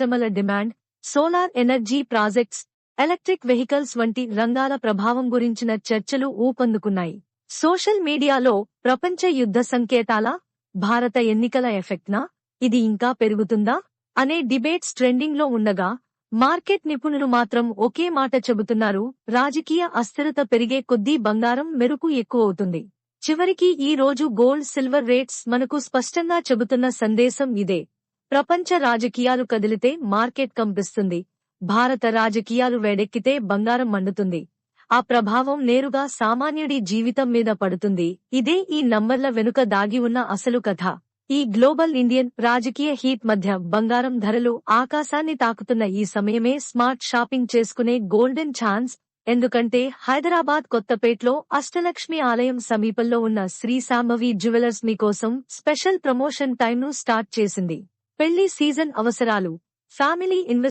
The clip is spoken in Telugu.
పరిశ్రమల demand, solar energy projects, electric vehicles వంటి రంగాల ప్రభావం గురించిన చర్చలు ఊపందుకున్నాయి. సోషల్ మీడియాలో ప్రపంచ యుద్ధ సంకేతాలా, భారత ఎన్నికల ఎఫెక్ట్నా, ఇది ఇంకా పెరుగుతుందా అనే డిబేట్స్ ట్రెండింగ్లో ఉండగా, మార్కెట్ నిపుణులు మాత్రం ఒకే మాట చెబుతున్నారు: రాజకీయ అస్థిరత పెరిగే కొద్దీ బంగారం మెరుపు ఎక్కువవుతుంది. చివరికి ఈ రోజు గోల్డ్ సిల్వర్ రేట్స్ మనకు స్పష్టంగా చెబుతున్న సందేశం ఇదే. ప్రపంచ రాజకీయాలు కదిలితే మార్కెట్ కంపిస్తుంది. భారత రాజకీయాలు వేడెక్కితే బంగారం మండుతుంది. ఆ ప్రభావం నేరుగా సామాన్యుడి జీవితం మీద పడుతుంది. ఇదే ఈ నంబర్ల వెనుక దాగి ఉన్న అసలు కథ. ఈ గ్లోబల్ ఇండియన్ రాజకీయ హీట్ మధ్య బంగారం ధరలు ఆకాశాన్ని తాకుతున్న ఈ సమయమే స్మార్ట్ షాపింగ్ చేసుకునే గోల్డెన్ ఛాన్స్. ఎందుకంటే హైదరాబాద్ కొత్తపేట్లో అష్టలక్ష్మి ఆలయం సమీపంలో ఉన్న శ్రీ శాంభవి జ్యువెలర్స్ మీకోసం స్పెషల్ ప్రమోషన్ టైంను స్టార్ట్ చేసింది. పెళ్లి సీజన్ అవసరాలు, ఫ్యామిలీ